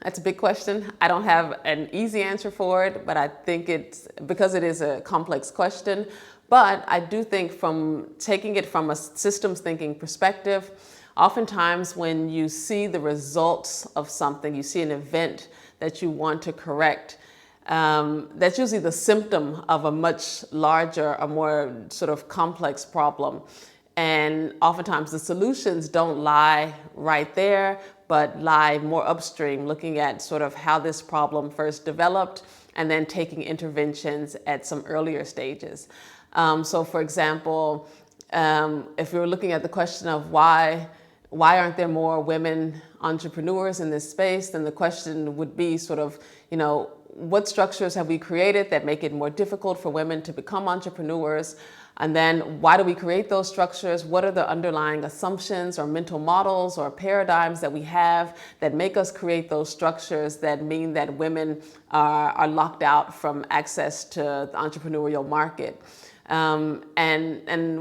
That's a big question. I don't have an easy answer for it, but I think it's because it is a complex question. But I do think from taking it from a systems thinking perspective, oftentimes when you see the results of something, you see an event that you want to correct, that's usually the symptom of a much larger, a more sort of complex problem. And oftentimes the solutions don't lie right there, but lie more upstream, looking at sort of how this problem first developed and then taking interventions at some earlier stages. So for example, if we were looking at the question of why aren't there more women entrepreneurs in this space, then the question would be sort of, what structures have we created that make it more difficult for women to become entrepreneurs? And then why do we create those structures? What are the underlying assumptions or mental models or paradigms that we have that make us create those structures that mean that women are locked out from access to the entrepreneurial market? And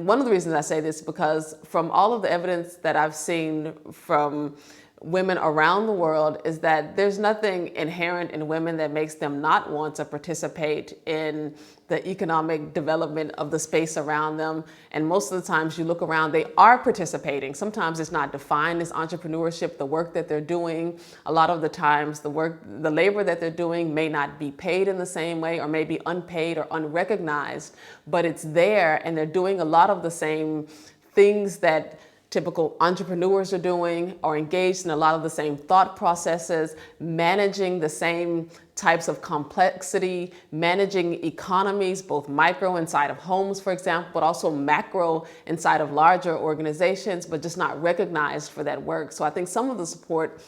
one of the reasons I say this is because from all of the evidence that I've seen from women around the world is that there's nothing inherent in women that makes them not want to participate in the economic development of the space around them. And most of the times you look around, they are participating. Sometimes it's not defined as entrepreneurship, the work that they're doing. A lot of the times the labor that they're doing may not be paid in the same way or may be unpaid or unrecognized, but it's there and they're doing a lot of the same things that typical entrepreneurs are doing, or engaged in a lot of the same thought processes, managing the same types of complexity, managing economies, both micro inside of homes, for example, but also macro inside of larger organizations, but just not recognized for that work. So I think some of the support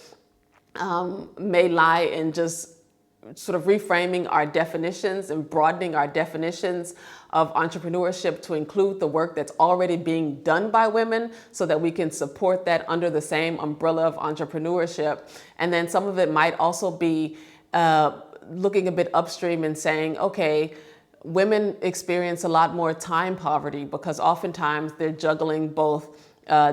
may lie in just sort of reframing our definitions and broadening our definitions of entrepreneurship to include the work that's already being done by women so that we can support that under the same umbrella of entrepreneurship. And then some of it might also be looking a bit upstream and saying, okay, women experience a lot more time poverty because oftentimes they're juggling both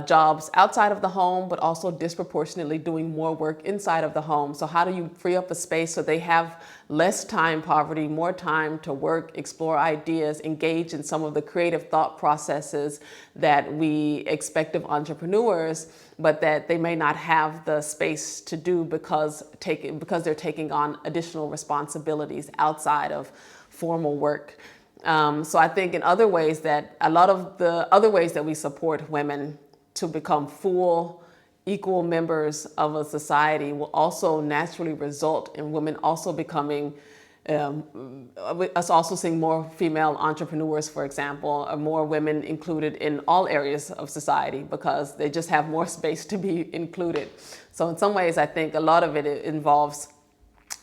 jobs outside of the home, but also disproportionately doing more work inside of the home. So how do you free up a space so they have less time poverty, more time to work, explore ideas, engage in some of the creative thought processes that we expect of entrepreneurs, but that they may not have the space to do because they're taking on additional responsibilities outside of formal work. So I think in other ways that a lot of the other ways that we support women to become full, equal members of a society will also naturally result in women also becoming, us also seeing more female entrepreneurs, for example, or more women included in all areas of society because they just have more space to be included. So in some ways, I think a lot of it involves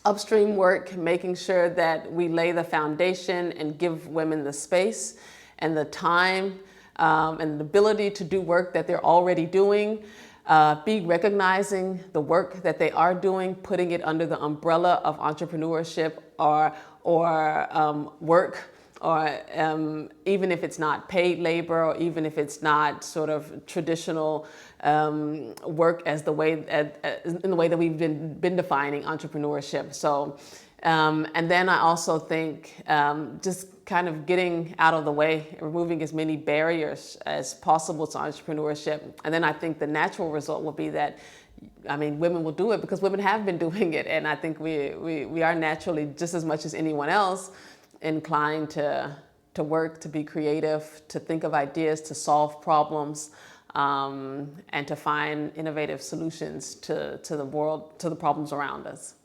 upstream work, making sure that we lay the foundation and give women the space and the time and the ability to do work that they're already doing, be recognizing the work that they are doing, putting it under the umbrella of entrepreneurship or work, or even if it's not paid labor, or even if it's not sort of traditional work as the way in the way that we've been defining entrepreneurship. So, and then I also think just kind of getting out of the way, removing as many barriers as possible to entrepreneurship. And then I think the natural result will be that, I mean, women will do it because women have been doing it. And I think we are naturally, just as much as anyone else, inclined to work, to be creative, to think of ideas, to solve problems, and to find innovative solutions to the world, to the problems around us.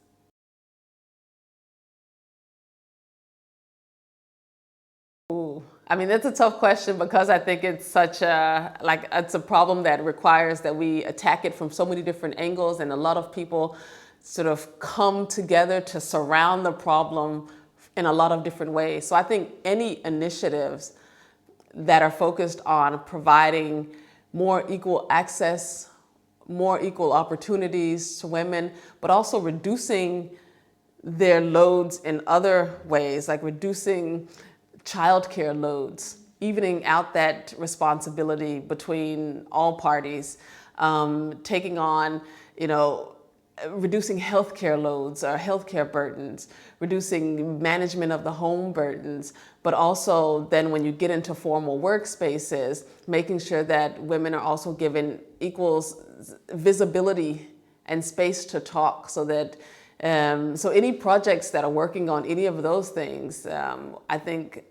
Ooh, I mean, that's a tough question because I think it's such it's a problem that requires that we attack it from so many different angles, and a lot of people sort of come together to surround the problem in a lot of different ways. So I think any initiatives that are focused on providing more equal access, more equal opportunities to women, but also reducing their loads in other ways, like reducing childcare loads, evening out that responsibility between all parties, taking on, reducing healthcare loads or healthcare burdens, reducing management of the home burdens, but also then when you get into formal workspaces, making sure that women are also given equal visibility and space to talk, so that so any projects that are working on any of those things, I think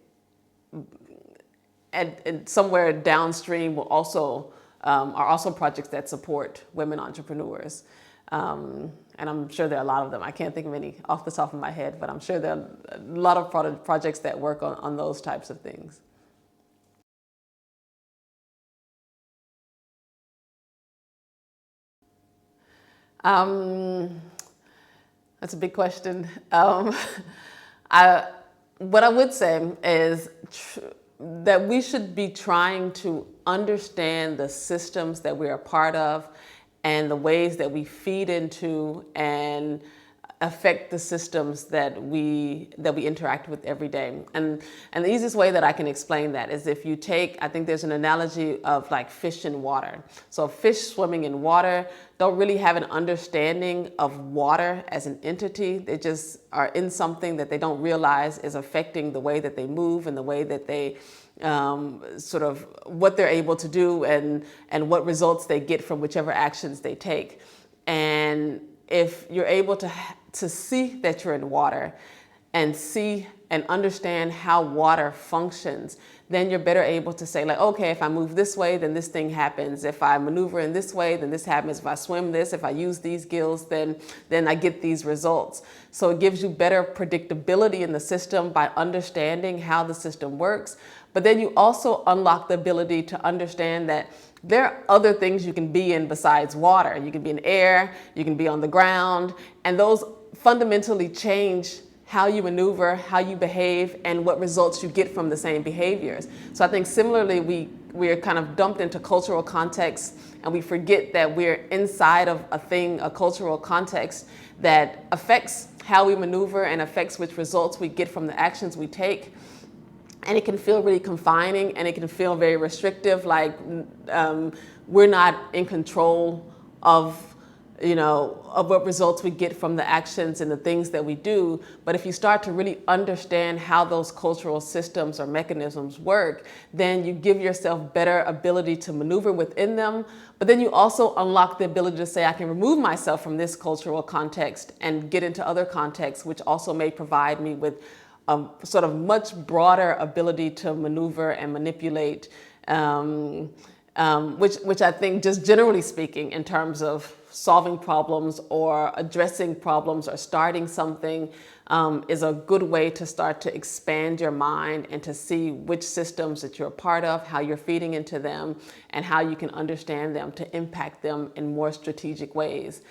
and somewhere downstream will also are also projects that support women entrepreneurs. And I'm sure there are a lot of them. I can't think of any off the top of my head, but I'm sure there are a lot of projects that work on those types of things. That's a big question. What I would say is that we should be trying to understand the systems that we're a part of and the ways that we feed into and affect the systems that we interact with every day. And the easiest way that I can explain that is if you take, I think there's an analogy of like fish in water. So fish swimming in water don't really have an understanding of water as an entity. They just are in something that they don't realize is affecting the way that they move and the way that they sort of what they're able to do and what results they get from whichever actions they take. And if you're able to see that you're in water and see and understand how water functions, then you're better able to say like, okay, if I move this way, then this thing happens. If I maneuver in this way, then this happens. If I swim this, if I use these gills, then I get these results. So it gives you better predictability in the system by understanding how the system works. But then you also unlock the ability to understand that there are other things you can be in besides water. You can be in air, you can be on the ground, and those fundamentally change how you maneuver, how you behave, and what results you get from the same behaviors. So I think similarly, we're kind of dumped into cultural contexts, and we forget that we're inside of a cultural context that affects how we maneuver and affects which results we get from the actions we take. And it can feel really confining, and it can feel very restrictive, like we're not in control of what results we get from the actions and the things that we do. But if you start to really understand how those cultural systems or mechanisms work, then you give yourself better ability to maneuver within them. But then you also unlock the ability to say, I can remove myself from this cultural context and get into other contexts, which also may provide me with sort of much broader ability to maneuver and manipulate, which I think, just generally speaking, in terms of solving problems or addressing problems or starting something, is a good way to start to expand your mind and to see which systems that you're a part of, how you're feeding into them, and how you can understand them to impact them in more strategic ways.